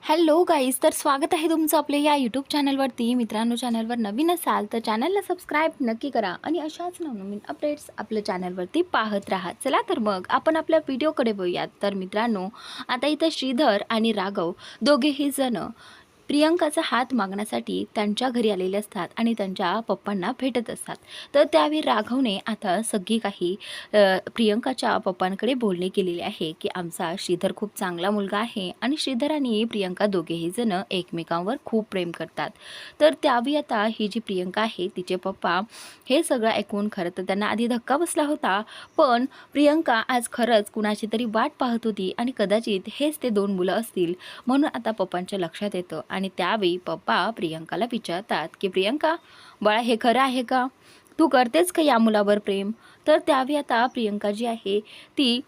Hello guys, तर स्वागत आहे तुमचं आपल्या या यूट्यूब चॅनलवरती. मित्रांनो, चॅनलवर नवीन असाल तर चॅनलला सबस्क्राईब नक्की करा आणि अशाच नवनवीन अपडेट्स आपल्या चॅनलवरती पाहत राहा. चला तर मग आपण आपल्या व्हिडिओकडे वळूयात. तर मित्रांनो, आता इथं श्रीधर आणि राघव दोघेही जण प्रियंकाचा हात मागण्यासाठी त्यांच्या घरी आलेले असतात आणि त्यांच्या पप्पांना भेटत असतात. तर त्यावेळी राघवने आता सगळी काही प्रियंकाच्या पप्पांकडे बोलणे केलेले आहे की आमचा श्रीधर खूप चांगला मुलगा आहे आणि श्रीधर आणि प्रियंका दोघेही जण एकमेकांवर खूप प्रेम करतात. तर त्यावेळी आता ही जी प्रियंका आहे तिचे पप्पा हे सगळं ऐकून खरं तर त्यांना आधी धक्का बसला होता, पण प्रियंका आज खरंच कुणाची तरी वाट पाहत होती आणि कदाचित हेच ते दोन मुलं असतील म्हणून आता पप्पांच्या लक्षात येतं. आणि त्यावेळी पप्पा प्रियंकाला विचारतात की प्रियंका बाळा, हे खरं आहे का? तू करतेस का या मुलावर प्रेम? तर त्यावेळी आता प्रियंका जी आहे ती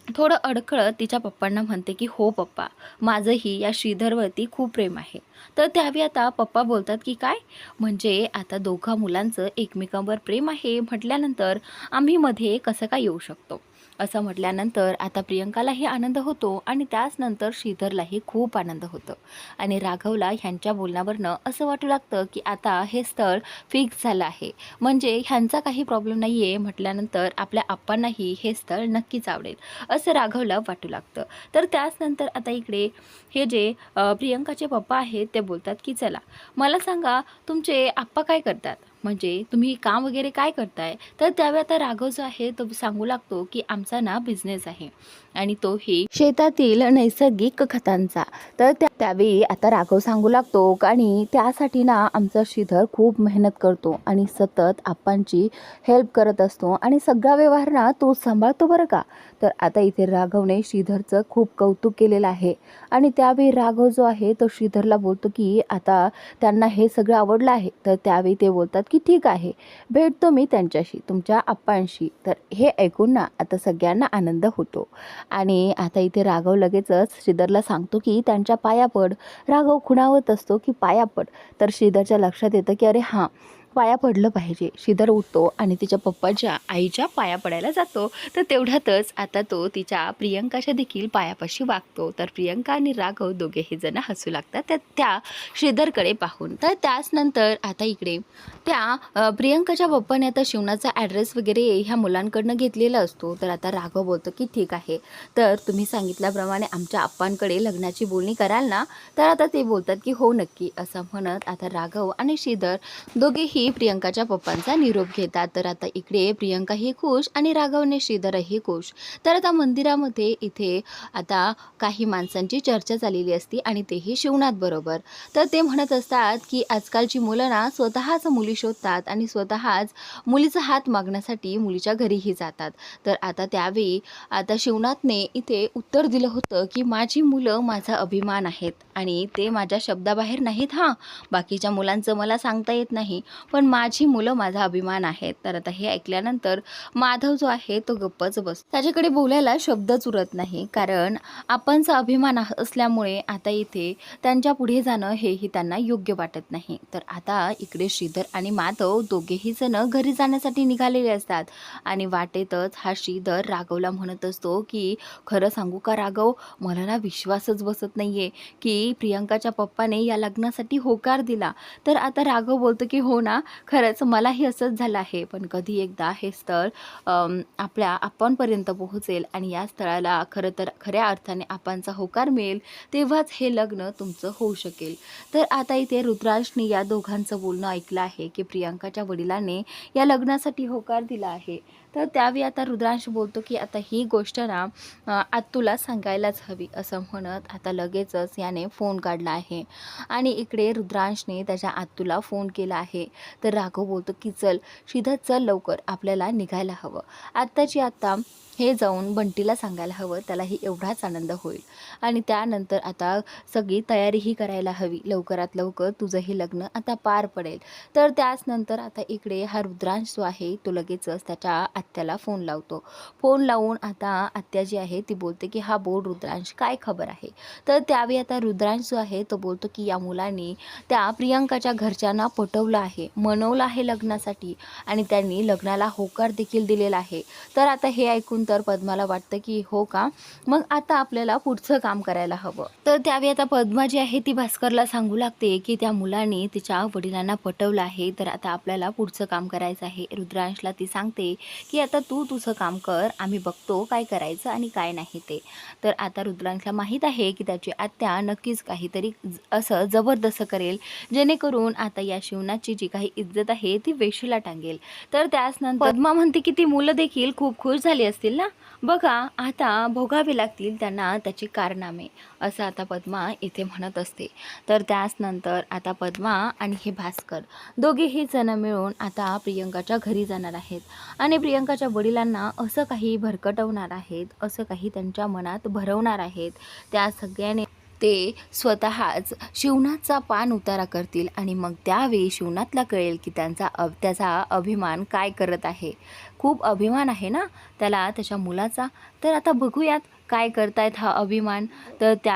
थोडं अडखळत तिच्या पप्पांना म्हणते की हो पप्पा, माझंही या श्रीधरवरती खूप प्रेम आहे. तर त्यावेळी आता पप्पा बोलतात की काय, म्हणजे आता दोघा मुलांचं एकमेकांवर प्रेम आहे म्हटल्यानंतर आम्ही मध्ये कसं काय येऊ शकतो? असं म्हटल्यानंतर आता प्रियंकालाही आनंद होतो आणि त्याचनंतर श्रीधरलाही खूप आनंद होतो. आणि राघवला ह्यांच्या बोलण्यावरनं असं वाटू लागतं की आता हे स्थळ फिक्स झालं आहे, म्हणजे ह्यांचा काही प्रॉब्लेम नाही आहे म्हटल्यानंतर आपल्या आप्पांनाही हे स्थळ नक्कीच आवडेल असं राघवला वाटू लागतं. तर त्याचनंतर आता इकडे हे जे प्रियंकाचे पप्पा आहेत ते बोलतात की चला मला सांगा, तुमचे आप्पा काय करतात, म्हणजे तुम्ही काम वगैरे काय करताय? तर त्यावेळी आता राघव जो आहे तो सांगू लागतो की आमचा ना बिझनेस आहे आणि तोही शेतातील नैसर्गिक खतांचा. तर त्यावेळी आता राघव सांगू लागतो आणि त्यासाठी ना आमचा श्रीधर खूप मेहनत करतो आणि सतत आप्पांची हेल्प करत असतो आणि सगळा व्यवहार ना तो सांभाळतो बरं का. तर आता इथे राघवने श्रीधरचं खूप कौतुक केलेलं आहे आणि त्यावेळी राघव जो आहे तो श्रीधरला बोलतो की आता त्यांना हे सगळं आवडलं आहे. तर त्यावेळी ते बोलतात की ठीक आहे, भेटतो मी त्यांच्याशी, तुमच्या आप्पांशी. तर हे ऐकून ना आता सगळ्यांना आनंद होतो आणि आता इथे राघव लगेचच श्रीधरला सांगतो की त्यांच्या पाया पड. राघव खुणावत असतो की पाया पड. तर श्रीधरच्या लक्षात येतं की अरे हां, पाया पडलं पाहिजे. श्रीधर उठतो आणि तिच्या पप्पाच्या आईच्या पाया पडायला जातो. तर तेवढ्यातच आता तो तिच्या प्रियंकाच्या देखील पायापाशी वागतो. तर प्रियंका आणि राघव दोघेही जण हसू लागतात त्या श्रीधरकडे पाहून. तर त्याचनंतर आता इकडे त्या प्रियंकाच्या पप्पाने आता शिवणाचा ॲड्रेस वगैरे ह्या मुलांकडनं घेतलेला असतो. तर आता राघव बोलतो की ठीक आहे, तर तुम्ही सांगितल्याप्रमाणे आमच्या आप्पांकडे लग्नाची बोलणी कराल ना? तर आता ते बोलतात की हो नक्की, असं म्हणत आता राघव आणि श्रीधर दोघेही प्रियंकाच्या पप्पांचा निरोप घेतात. तर आता इकडे प्रियंकाही खुश आणि राघवने श्रीधरही खुश. तर आता मंदिरामध्ये इथे आता काही माणसांची चर्चा झालेली असती आणि तेही शिवनाथ बरोबर. तर ते म्हणत असतात की आजकालची मुलं ना स्वतःच मुली शोधतात आणि स्वतःच मुलीचा हात मागण्यासाठी मुलीच्या घरीही जातात. तर आता त्यावेळी आता शिवनाथने इथे उत्तर दिलं होतं की माझी मुलं माझा अभिमान आहेत आणि ते माझ्या शब्दाबाहेर नाहीत. हां, बाकीच्या मुलांचं मला सांगता येत नाही, पण माझी मुलं माझा अभिमान आहेत. तर आता हे ऐकल्यानंतर माधव जो आहे तो गप्पच बसतो. त्याच्याकडे बोलायला शब्दच उरत नाही, कारण आपणचा अभिमान असल्यामुळे आता इथे त्यांच्या पुढे जाणं हेही त्यांना योग्य वाटत नाही. तर आता इकडे श्रीधर आणि माधव दोघेही जण घरी जाण्यासाठी निघालेले असतात आणि वाटेतच हा श्रीधर राघवला म्हणत असतो की खरं सांगू का राघव, मला ना विश्वासच बसत नाहीये की प्रियंकाच्या पप्पाने या लग्नासाठी होकार दिला. तर आता राघव बोलतो की हो ना, खरंच मलाही असंच झालं आहे, पण कधी एकदा हे स्थळ आपल्या आप्पांपर्यंत पोहोचेल आणि या स्थळाला खरं तर खऱ्या अर्थाने आप्पांचा होकार मिळेल, तेव्हाच हे लग्न तुमचं होऊ शकेल. तर आता इथे रुद्रांशने या दोघांचं बोलणं ऐकलं आहे की प्रियंकाच्या वडिलांनी या लग्नासाठी होकार दिला आहे. तर त्यावेळी आता रुद्रांश बोलतो की आता ही गोष्ट ना आत्तूला सांगायलाच हवी, असं म्हणत आता लगेचच याने फोन काढला आहे आणि इकडे रुद्रांशने त्याच्या आत्तूला फोन केला आहे. तर राघव बोलतो की चल श्रीधर, चल लवकर, आपल्याला निघायला हवं आत्ताची आत्ता. हे जाऊन बंटीला सांगायला हवं, त्यालाही एवढाच आनंद होईल आणि त्यानंतर आता सगळी तयारीही करायला हवी, लवकरात लवकर तुझंही लग्न आता पार पडेल. तर त्याचनंतर आता इकडे हा रुद्रांश जो आहे तो लगेचच त्याच्या आत्याला फोन लावतो. फोन लावून आता आत्या जी आहे ती बोलते की हा बोल रुद्रांश, काय खबर आहे? तर त्यावेळी आता रुद्रांश जो आहे तो बोलतो की या मुलांनी त्या प्रियंकाच्या घरच्यांना पटवलं आहे, मनवलं आहे लग्नासाठी आणि त्यांनी लग्नाला होकार देखील दिलेला आहे. तर आता हे ऐकून ऐकून तर पद्माला वाटतं की हो का, मग आता आपल्याला पुढचं काम करायला हवं. तर त्यावेळी आता पद्मा जी आहे ती भास्करला सांगू लागते की त्या मुलाने तिच्या वडिलांना पटवलं आहे, तर आता आपल्याला पुढचं काम करायचं आहे. रुद्रांशला ती सांगते की आता तू तुझं काम कर, आम्ही बघतो काय करायचं आणि काय नाही ते. तर आता रुद्रांशला माहीत आहे की त्याची आत्या नक्कीच काहीतरी असं जबरदस्त करेल, जेणेकरून आता या शिवनाची जी काही इज्जत आहे ती वेशीला टांगेल. तर त्याचनंतर पद्मा म्हणते की ती मुलं देखील खूप खुश झाली असतील ना, बघा आता भोगावे लागतील त्यांना त्याची कारनामे, असं आता पद्मा इथे म्हणत असते. तर त्याचनंतर आता पद्मा आणि हे भास्कर दोघेही जण मिळून आता प्रियंकाच्या घरी जाणार आहेत आणि प्रियंकाच्या वडिलांना असं काही भरकटवणार आहेत, असं काही त्यांच्या मनात भरवणार आहेत. त्या सगळ्याने ते स्वतःच शिवनाथचा पान उतारा करतील आणि मग त्यावेळी शिवनाथला कळेल की त्याचा अभिमान काय करत आहे. खूप अभिमान आहे ना त्याला त्याच्या मुलाचा. तर आता बघूयात काय करतायत हा अभिमान. तर त्या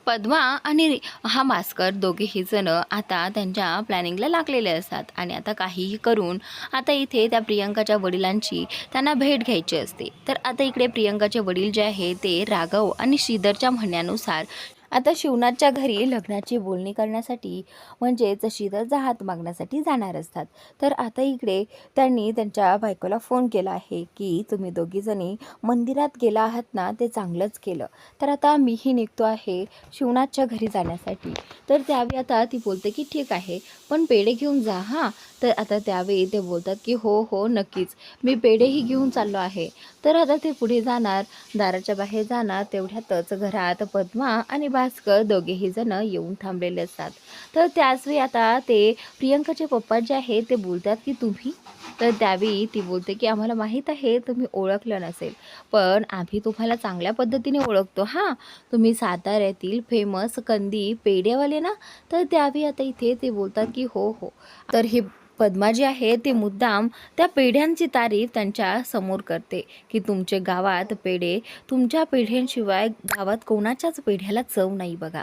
पद्मा आणि हा भास्कर दोघेही जण आता त्यांच्या प्लॅनिंगला लागलेले असतात आणि आता काहीही करून आता इथे त्या प्रियंकाच्या वडिलांची त्यांना भेट घ्यायची असते. तर आता इकडे प्रियंकाचे वडील जे आहे ते राघव आणि श्रीधरच्या म्हणण्यानुसार आता शिवनाथच्या घरी लग्नाची बोलणी करण्यासाठी म्हणजेच श्रीधरचा हात मागण्यासाठी जाणार असतात. तर आता इकडे त्यांनी त्यांच्या बायकोला फोन केला आहे की तुम्ही दोघीजणी मंदिरात गेला आहात ना, ते चांगलंच केलं. तर आता मीही निघतो आहे शिवनाथच्या घरी जाण्यासाठी. तर त्यावेळी आता ती बोलते की ठीक आहे, पण पेढे घेऊन जा हां. तर आता त्यावेळी ते बोलतात की हो हो नक्कीच, मी पेढेही घेऊन चाललो आहे. तर आता ते पुढे जाणार, दाराच्या बाहेर जाणार, तेवढ्यातच घरात पद्मा आणि भास्कर दोघेही जण येऊन थांबलेले असतात. तर त्याचवेळी आता ते प्रियंकाचे पप्पा जे आहे ते बोलतात की तुम्ही. तर त्यावेळी ती बोलते की आम्हाला माहीत आहे तुम्ही ओळखलं नसेल, पण आम्ही तुम्हाला चांगल्या पद्धतीने ओळखतो हां, तुम्ही साताऱ्यातील फेमस कंदी पेढेवाले ना. तर त्यावेळी आता इथे ते बोलतात की हो हो. तर हे पद्मा जी आहे ते मुद्दाम त्या पेढ्यांची तारीफ त्यांच्या समोर करते की तुमचे गावात पेढे, तुमच्या पेढ्यांशिवाय गावात कोणाच्याच पेढ्याला चव नाही बघा.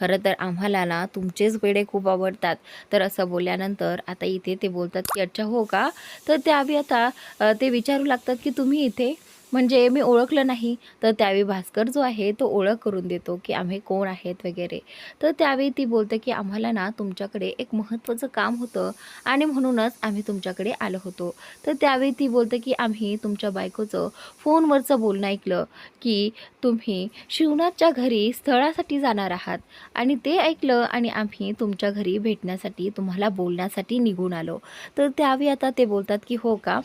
खरं तर आम्हाला ना तुमचेच पेढे खूप आवडतात. तर असं बोलल्यानंतर आता इथे ते बोलतात की अच्छा हो का. तर त्यावेळी आता ते विचारू लागतात की तुम्ही इथे, म्हणजे मी ओळखलं नाही. तर त्यावेळी भास्कर जो आहे तो ओळख करून देतो की आम्ही कोण आहेत वगैरे. तर त्यावेळी ती बोलते की आम्हाला ना तुमच्याकडे एक महत्त्वाचं काम होतं आणि म्हणूनच आम्ही तुमच्याकडे आलो होतो. तर त्यावेळी ती बोलते की आम्ही तुमच्या बायकोचं फोनवरचं बोलणं ऐकलं की तुम्ही शिवनाथच्या घरी स्थळासाठी जाणार आहात आणि ते ऐकलं आणि आम्ही तुमच्या घरी भेटण्यासाठी तुम्हाला बोलण्यासाठी निघून आलो. तर त्यावेळी आता ते बोलतात की हो का,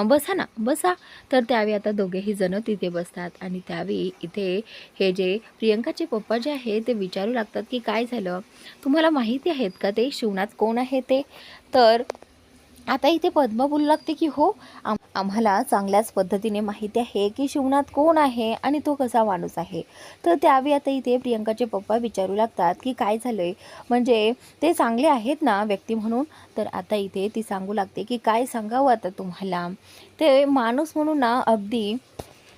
बसा ना बसा. तर त्यावेळी आता दोघेही जण तिथे बसतात आणि त्यावेळी इथे हे जे प्रियंकाचे पप्पा जे आहे ते विचारू लागतात की काय झालं, तुम्हाला माहिती आहेत का ते शिवनाथ कोण आहे ते. तर आता इथे पद्मा बोलू लागते की हो, आम्हाला चांगल्याच पद्धतीने माहिती आहे की शिवनाथ कोण आहे आणि तो कसा माणूस आहे. तर त्यावेळी आता इथे प्रियंकाचे पप्पा विचारू लागतात की काय झालं आहे, म्हणजे ते चांगले आहेत ना व्यक्ती म्हणून. तर आता इथे ती सांगू लागते की काय सांगावं आता तुम्हाला, ते माणूस म्हणून ना अगदी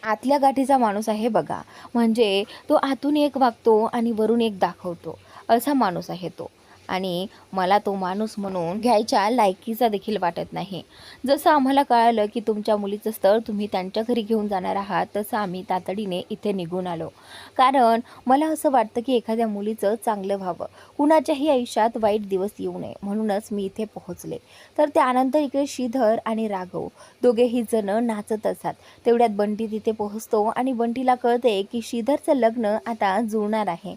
आतल्या गाठीचा माणूस आहे बघा. म्हणजे तो आतून एक वागतो आणि वरून एक दाखवतो, असा माणूस आहे तो. आणि मला तो माणूस म्हणून घ्यायच्या लायकीचा देखील वाटत नाही. जसं आम्हाला कळालं की तुमच्या मुलीचं स्थळ तुम्ही त्यांच्या घरी घेऊन जाणार आहात, तसं आम्ही तातडीने इथे निघून आलो. कारण मला असं वाटतं की एखाद्या मुलीचं चांगलं व्हावं, कुणाच्याही आयुष्यात वाईट दिवस येऊ नये, म्हणूनच मी इथे पोहोचले. तर त्यानंतर इकडे श्रीधर आणि राघव दोघेही जण नाचत असतात. तेवढ्यात बंटी तिथे पोहोचतो आणि बंटीला कळते की श्रीधरचं लग्न आता जुळणार आहे.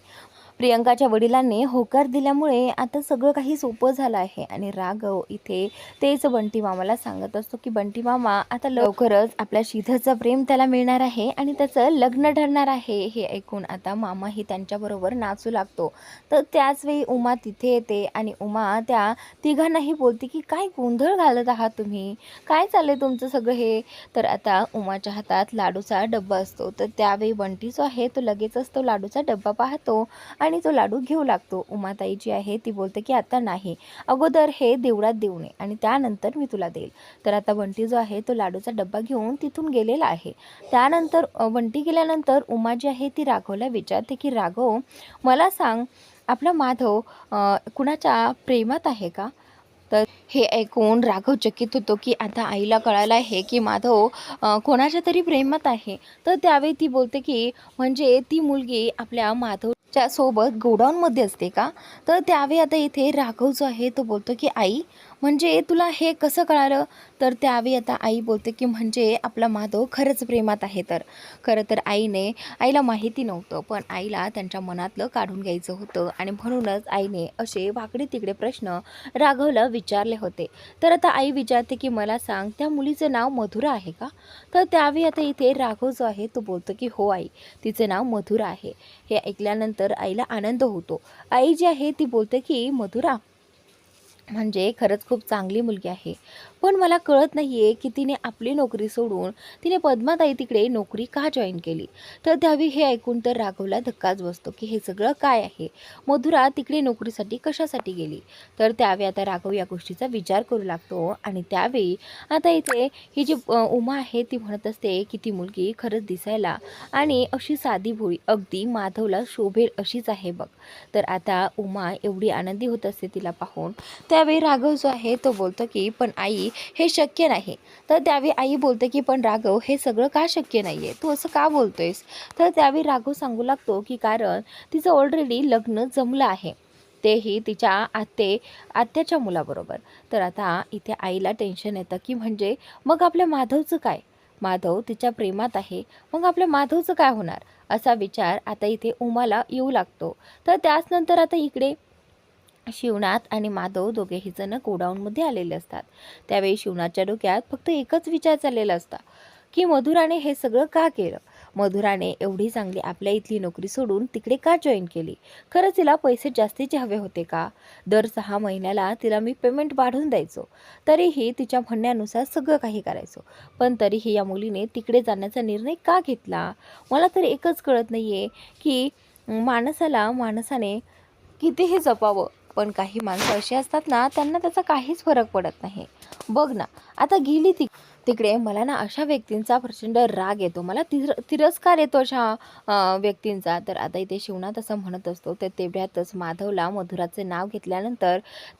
प्रियंकाच्या वडिलांनी होकार दिल्यामुळे आता सगळं काही सोपं झालं आहे. आणि राघव इथे तेच बंटी मामाला सांगत असतो की बंटी मामा आता लवकरच आपल्या श्रीधरचं प्रेम त्याला मिळणार आहे आणि त्याचं लग्न ठरणार आहे. हे ऐकून आता मामाही त्यांच्याबरोबर नाचू लागतो. तर त्याचवेळी उमा तिथे येते आणि उमा त्या तिघांनाही बोलते की काय गोंधळ घालत आहात तुम्ही, काय चाललंय तुमचं सगळं हे. तर आता उमाच्या हातात लाडूचा डब्बा असतो. तर त्यावेळी बंटी जो आहे तो लगेचच तो लाडूचा डब्बा पाहतो आणि तो लाडू घेऊ लागतो. उमाताई जी आहे ती बोलते की आता नाही, अगोदर हे देवळात देऊ नये आणि त्यानंतर मी तुला देईल. तर आता बंटी जो आहे तो लाडूचा डब्बा घेऊन तिथून गेलेला आहे. त्यानंतर बंटी गेल्यानंतर उमा जी आहे ती राघवला विचारते की राघव मला सांग, आपला माधव कुणाच्या प्रेमात आहे का. तर हे ऐकून राघव चकित होतो की आता आईला कळालं आहे की माधव कोणाच्या तरी प्रेमात आहे. तर त्यावेळी ती बोलते की म्हणजे ती मुलगी आपल्या माधवच्या सोबत गोडाऊनमध्ये असते का? तर त्यावेळी आता इथे राघव जो आहे तो बोलतो की आई म्हणजे तुला हे कसं कळालं? तर त्यावेळी आता आई बोलते की म्हणजे आपला माधव खरंच प्रेमात आहे. तर खरं तर आईला माहिती नव्हतं, पण आईला त्यांच्या मनातलं काढून घ्यायचं होतं आणि म्हणूनच आईने असे वाकडे तिकडे प्रश्न राघवला विचारले होते. तर आता आई विचारते की मला सांग त्या मुलीचं नाव मधुरा आहे का? तर त्यावेळी आता इथे राघव जो आहे तो बोलतो की हो आई, तिचं नाव मधुरा आहे. हे ऐकल्यानंतर आईला आनंद होतो. आई जी आहे ती बोलते की मधुरा म्हणजे खरंच खूप चांगली मुलगी आहे. पण मला कळत नाही आहे की तिने आपली नोकरी सोडून तिने पद्माताई तिकडे नोकरी का जॉईन केली? तर त्यावेळी हे ऐकून तर राघवला धक्काच बसतो की हे सगळं काय आहे? मधुरा तिकडे नोकरीसाठी कशासाठी गेली? तर त्यावेळी आता राघव या गोष्टीचा विचार करू लागतो आणि त्यावेळी आता इथे ही जी उमा आहे ती म्हणत असते की ती मुलगी खरंच दिसायला आणि अशी साधी भोळी अगदी माधवला शोभेल अशीच आहे बघ. तर आता उमा एवढी आनंदी होत असते तिला पाहून. त्यावेळी राघव जो आहे तो बोलतो की पण आई हे शक्य नाही. तर त्यावेळी आई बोलते की पण राघव हे सगळं का शक्य नाही आहे, तू असं का बोलतोयस? तर त्यावेळी राघव सांगू लागतो की कारण तिचं ऑलरेडी लग्न जमलं आहे, तेही तिच्या आत्याच्या मुलाबरोबर. तर आता इथे आईला टेन्शन येतं की म्हणजे मग आपल्या माधवचं काय? माधव तिच्या प्रेमात आहे, मग आपल्या माधवचं काय होणार? असा विचार आता इथे उमाला येऊ लागतो. तर त्याच नंतर आता इकडे शिवनाथ आणि माधव दोघेही जण गोडाऊनमध्ये आलेले असतात. त्यावेळी शिवनाथच्या डोक्यात फक्त एकच विचार चाललेला असता की मधुराने हे सगळं का केलं? मधुराने एवढी चांगली आपल्या इथली नोकरी सोडून तिकडे का जॉईन केली? खरंच तिला पैसे जास्तीचे हवे होते का? दर 6 महिन्याला तिला मी पेमेंट वाढवून द्यायचो, तरीही तिच्या म्हणण्यानुसार सगळं काही करायचो. पण तरीही या मुलीने तिकडे जाण्याचा निर्णय का घेतला? मला तर एकच कळत नाही आहे की माणसाने कितीही जपावं, पण काही माणसं अशी असतात ना, त्यांना त्याचा काहीच फरक पडत नाही. बघ ना, आता गेली तिकडे मला ना अशा व्यक्तींचा प्रचंड राग येतो. मला तिरस्कार येतो अशा व्यक्तींचा. तर आता इथे शिवनाथ असं म्हणत असतो. तर तेवढ्यातच माधवला मधुराचे नाव घेतल्यानंतर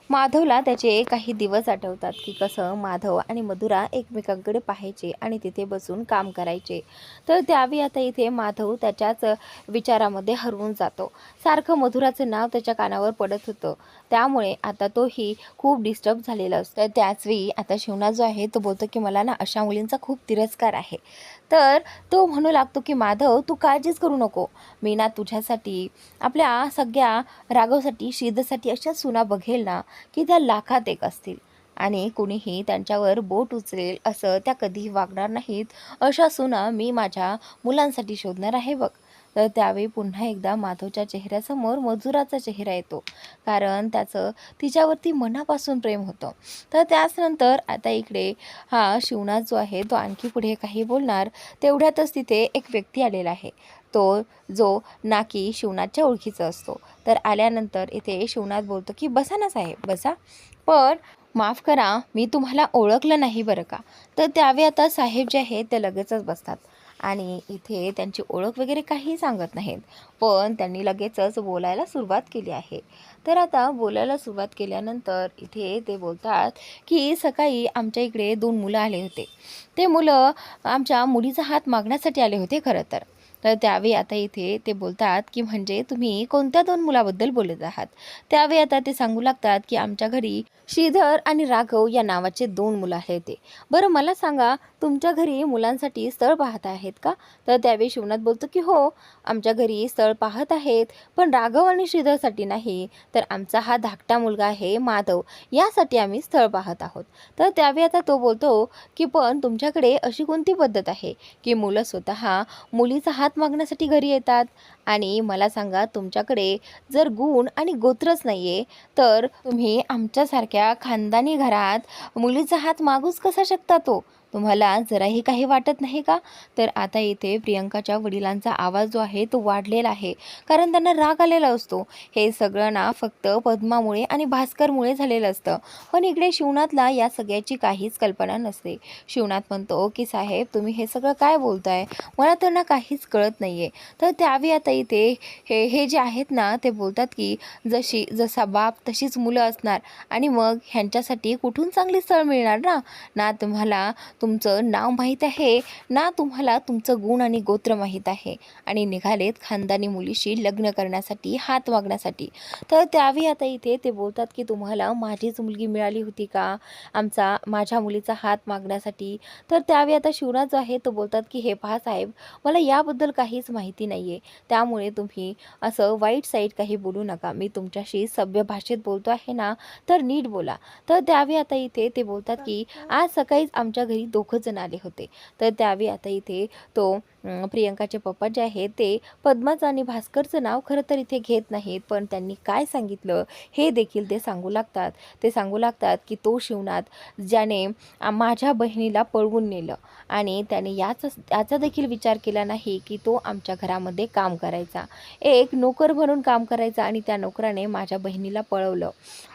माधवला त्याचे काही दिवस आठवतात की कसं माधव आणि मधुरा एकमेकांकडे पाहायचे आणि तिथे बसून काम करायचे. तर त्यावेळी आता इथे माधव त्याच्याच विचारामध्ये हरवून जातो. सारखं मधुराचं नाव त्याच्या कानावर पडत होतं. त्यामुळे आता तोही खूप डिस्टर्ब झालेला असतो. तर त्याचवेळी आता शिवनाथ जो आहे तो बोलतो की मला ना अशा मुलींचा खूप तिरस्कार आहे. तर तो म्हणू लागतो की माधव तू काळजीच करू नको, मी ना तुझ्यासाठी आपल्या सगळ्या राघवसाठी श्रीधरसाठी अशा सुना बघेल ना की त्या लाखात एक असतील आणि कुणीही त्यांच्यावर बोट उचलेल असं त्या कधीही वागणार नाहीत. अशा सुना मी माझ्या मुलांसाठी शोधणार आहे बघ. तर त्यावेळी पुन्हा एकदा माधवच्या चेहऱ्यासमोर मधुराचा चेहरा येतो, कारण त्याचं तिच्यावरती मनापासून प्रेम होतं. तर त्याचनंतर आता इकडे हा शिवनाथ जो आहे तो आणखी पुढे काही बोलणार तेवढ्यातच तिथे एक व्यक्ती आलेला आहे, तो जो नाकी शिवनाथच्या ओळखीचा असतो. तर आल्यानंतर इथे शिवनाथ बोलतो की बसा ना साहेब बसा, पण माफ करा मी तुम्हाला ओळखलं नाही बरं का. तर त्यावेळी आता साहेब जे आहेत ते लगेचच बसतात आणि इथे त्यांची ओळख वगैरे काही सांगत नाहीत, पण त्यांनी लगेचच बोलायला सुरुवात केली आहे. तर आता बोलायला सुरुवात केल्यानंतर इथे ते बोलतात की सकाळी आमच्या इकडे 2 मुलं आले होते. ते मुलं आमच्या मुलीचा हात मागण्यासाठी आले होते खरं तर. तर त्यावेळी आता इथे ते बोलतात की म्हणजे तुम्ही कोणत्या 2 मुलाबद्दल बोलत आहात? त्यावेळी आता ते सांगू लागतात की आमच्या घरी श्रीधर आणि राघव या नावाचे 2 मुलं आले होते. बरं मला सांगा, तुमच्या घरी मुलांसाठी स्थळ पाहत आहेत का? तर त्यावेळी शिवनाथ बोलतो की हो, आमच्या घरी स्थळ पाहत आहेत, पण राघव आणि श्रीधरसाठी नाही, तर आमचा हा धाकटा मुलगा आहे माधव, यासाठी आम्ही स्थळ पाहत आहोत. तर त्यावेळी आता तो बोलतो की पण तुमच्याकडे अशी कोणती पद्धत आहे की मुलं स्वतः मुलीचा हात मागण्यासाठी घरी येतात? आणि मला सांगा, तुमच्याकडे जर गुण आणि गोत्रच नाही आहे, तर तुम्ही आमच्यासारख्या खानदानी घरात मुलीचा हात मागूच कसा शकता तो? तुम्हाला जराही काही वाटत नाही का? तर आता इथे प्रियंकाच्या वडिलांचा आवाज जो आहे तो वाढलेला आहे, कारण त्यांना राग आलेला असतो. हे सगळं ना फक्त पद्मामुळे आणि भास्करमुळे झालेलं असतं. पण इकडे शिवनाथला या सगळ्याची काहीच कल्पना नसते. शिवनाथ म्हणतो की साहेब, तुम्ही हे सगळं काय बोलताय? मला तर ना काहीच कळत नाहीये. तर त्यावेळी आता इथे हे हे जे आहेत ना ते बोलतात की जसा बाप तशीच मुलं असणार, आणि मग ह्यांच्यासाठी कुठून चांगली स्थळ मिळणार ना. ना तुम्हाला तुमचं नाव माहीत आहे, ना तुम्हाला तुमचं गुण आणि गोत्र माहीत आहे, आणि निघालेत खानदानी मुलीशी लग्न करण्यासाठी, हात मागण्यासाठी. तर त्यावेळी आता इथे ते बोलतात की तुम्हाला माझीच मुलगी मिळाली होती का माझ्या मुलीचा हात मागण्यासाठी? तर त्यावेळी आता शिवराज जो आहे तो बोलतात की हे पहा साहेब, मला याबद्दल काहीच माहिती नाही आहे, त्यामुळे तुम्ही असं वाईट साईड काही बोलू नका. मी तुमच्याशी सभ्य भाषेत बोलतो आहे ना, तर नीट बोला. तर त्यावेळी आता इथे ते बोलतात की आज सकाळीच आमच्या घरी दोघं जण आले होते. तर त्यावेळी आता इथे तो प्रियंकाचे पप्पा जे आहेत ते पद्माचं आणि भास्करचं नाव खरं तर इथे घेत नाहीत, पण त्यांनी काय सांगितलं हे देखील ते सांगू लागतात. ते सांगू लागतात की तो शिवनाथ ज्याने माझ्या बहिणीला पळवून नेलं, आणि त्याने याचा देखील विचार केला नाही की तो आमच्या घरामध्ये काम करायचा, एक नोकर म्हणून काम करायचा, आणि त्या नोकराने माझ्या बहिणीला पळवलं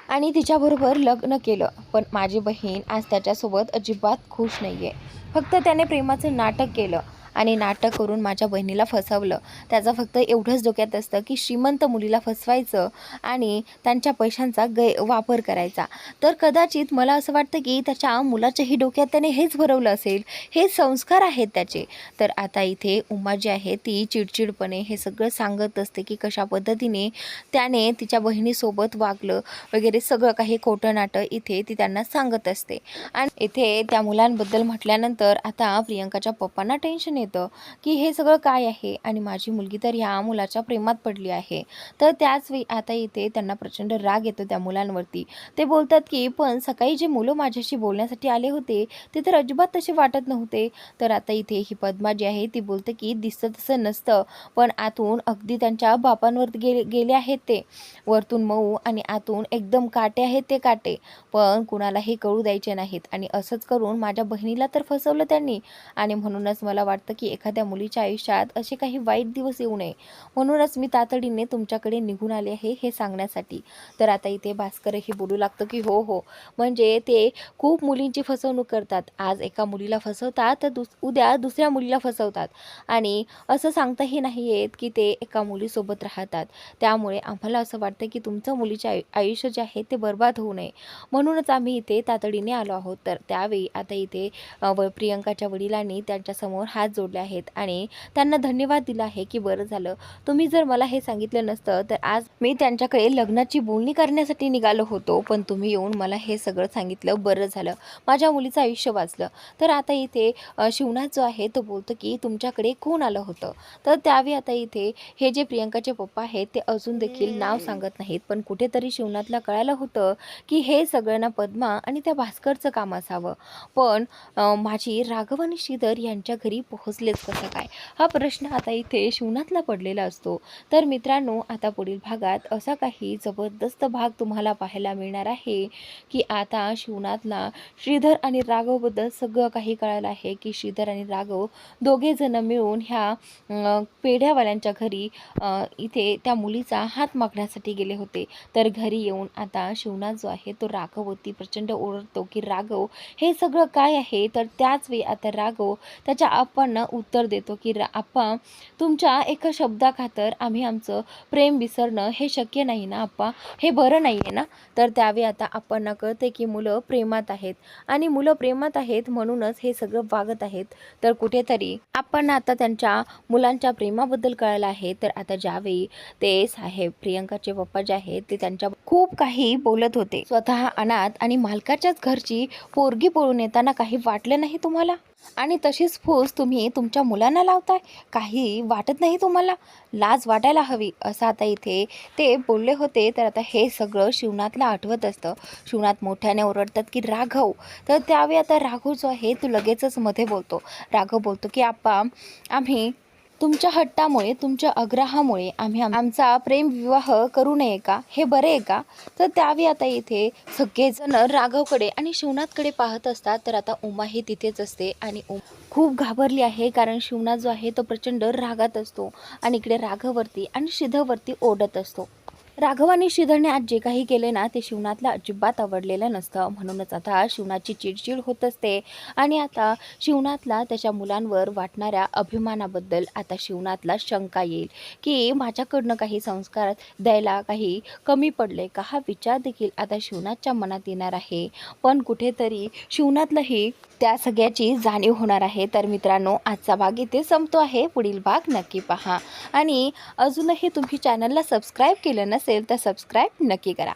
आणि तिच्याबरोबर लग्न केलं. पण माझी बहीण आज त्याच्यासोबत अजिबात खुश नाही आहे. फक्त त्याने प्रेमाचं नाटक केलं आणि नाटक करून माझ्या बहिणीला फसवलं. त्याचं फक्त एवढंच डोक्यात असतं की श्रीमंत मुलीला फसवायचं आणि त्यांच्या पैशांचा वापर करायचा. तर कदाचित मला असं वाटतं की त्याच्या मुलाच्याही डोक्यात त्याने हेच भरवलं असेल, हे संस्कार आहेत त्याचे. तर आता इथे उमा जी आहे ती चिडचिडपणे हे सगळं सांगत असते की कशा पद्धतीने त्याने तिच्या बहिणीसोबत वागलं वगैरे, सगळं काही खोटं नाटं इथे ती त्यांना सांगत असते. आणि इथे त्या मुलांबद्दल म्हटल्यानंतर आता प्रियंकाच्या पप्पांना टेन्शन येतं की हे सगळं काय आहे, आणि माझी मुलगी तर ह्या मुलाच्या प्रेमात पडली आहे. तर त्याच वेळी आता इथे त्यांना प्रचंड राग येतो त्या मुलांवरती. ते बोलतात की पण सकाळी जे मुलं माझ्याशी बोलण्यासाठी आले होते ते तर अजिबात तसे वाटत नव्हते. तर आता इथे ही पद्मा जी आहे ती बोलते की दिसतं तसं नसतं, पण आतून अगदी त्यांच्या बापांवर गेले आहेत ते. वरतून मऊ आणि आतून एकदम काटे आहेत ते काटे, पण कुणालाही कळू द्यायचे नाहीत, आणि असंच करून माझ्या बहिणीला तर फसवलं त्यांनी. आणि म्हणूनच मला वाटतं की एखाद्या मुलीच्या आयुष्यात असे काही वाईट दिवस येऊ नये, म्हणूनच मी तातडीने तुमच्याकडे निघून आले आहे हे सांगण्यासाठी. तर आता इथे भास्करही बोलू लागतो की हो हो, म्हणजे ते खूप मुलींची फसवणूक करतात. आज एका मुलीला फसवतात तर उद्या दुसऱ्या मुलीला फसवतात, आणि असं सांगताही नाही येत की ते एका मुलीसोबत राहतात. त्यामुळे आम्हाला असं वाटतं की तुमचं मुलीचे आयुष्य जे आहे ते बर्बाद होऊ नये, म्हणूनच आम्ही इथे तातडीने आलो आहोत. तर त्यावेळी आता इथे प्रियंकाच्या वडिलांनी त्यांच्यासमोर हात जोडले आहेत आणि त्यांना धन्यवाद दिला आहे की बरं झालं तुम्ही जर मला हे सांगितलं नसतं तर आज मी त्यांच्याकडे लग्नाची बोलणी करण्यासाठी निघालो होतो, पण तुम्ही येऊन मला हे सगळं सांगितलं, बरं झालं, माझ्या मुलीचं आयुष्य वाचलं. तर आता इथे शिवनाथ जो आहे तो बोलतो की तुमच्याकडे कोण आलं होतं? तर त्यावेळी आता इथे हे जे प्रियंकाचे पप्पा आहेत ते अजून देखील नाव सांगत नाहीत, पण कुठेतरी शिवनाथला कळालं होतं की हे सगळं ना पद्मा आणि त्या भास्करचं काम असावं. पण माझी राघव आणि श्रीधर यांच्या घरी पोहोचलेच कसं काय, हा प्रश्न आता इथे शिवनाथला पडलेला असतो. तर मित्रांनो, आता पुढील भागात असा काही जबरदस्त भाग तुम्हाला पाहायला मिळणार आहे की आता शिवनाथला श्रीधर आणि राघवबद्दल सगळं काही कळालं आहे की श्रीधर आणि राघव दोघे जण मिळून ह्या पेढ्यावाल्यांच्या घरी इथे त्या मुलीचा हात मागण्यासाठी गेले होते. तर घरी येऊन आता शिवनाथ जो आहे तो राघववरती प्रचंड ओरडतो की राघव हे सगळं काय आहे. तर त्याच वेळी आता राघव त्याच्या आप्पांना उत्तर देतो की आप्पा, तुमच्या एका शब्दाखातर आम्ही आमचं प्रेम विसरणं हे शक्य नाही ना आप्पा, हे बरं नाही आहे ना. तर त्यावेळी आता आप्पांना कळते की मुलं प्रेमात आहेत, आणि मुलं प्रेमात आहेत म्हणूनच हे सगळं वागत आहेत. तर कुठेतरी आप्पांना आता त्यांच्या मुलांच्या प्रेमाबद्दल कळालं आहे. तर आता ज्यावेळी ते साहेब प्रियंकाचे पप्पा जे आहेत ते त्यांच्या खूप काही बोलत होते, स्वतः अनाथ आणि मालकाच्याच घरची पोरगी पळून येताना काही वाटलं नाही तुम्हाला? आणि तशीच फूस तुम्ही तुमच्या मुलांना लावताय, काही वाटत नाही तुम्हाला? लाज वाटायला हवी, असं आता इथे ते बोलले होते. तर आता हे सगळं शिवनाथला आठवत असतं. शिवनाथ मोठ्याने ओरडतात की राघव. तर त्यावेळी आता राघव जो आहे तो लगेचच मध्ये बोलतो. राघव बोलतो की आप्पा, आम्ही तुमच्या हट्टामुळे, तुमच्या आग्रहामुळे आम्ही आमचा प्रेमविवाह करू नये का? हे बरे आहे का? तर त्यावेळी आता इथे सगळेजण राघवकडे आणि शिवनाथकडे पाहत असतात. तर आता उमा ही तिथेच असते आणि खूप घाबरली आहे, कारण शिवनाथ जो आहे तो प्रचंड रागात असतो आणि इकडे राघववरती आणि श्रीधरवरती ओढत असतो. राघव आणि श्रीधरने आज जे काही केले ना, ते शिवनाथला अजिबात आवडलेलं नसतं. म्हणूनच आता शिवनाथची चिडचिड होत असते आणि आता शिवनाथला त्याच्या मुलांवर वाटणाऱ्या अभिमानाबद्दल आता शिवनाथला शंका येईल, की माझ्याकडनं काही संस्कार द्यायला काही कमी पडले का? हा विचार देखील आता शिवनाथच्या मनात येणार आहे. पण कुठेतरी शिवनाथलाही त्या सगळ्याची जाणीव होणार आहे. तर मित्रांनो, आजचा भाग इथे संपतो आहे. पुढील भाग नक्की पहा आणि अजूनही तुम्ही चॅनलला सबस्क्राईब केलं नसेल तर सबस्क्राईब नक्की करा.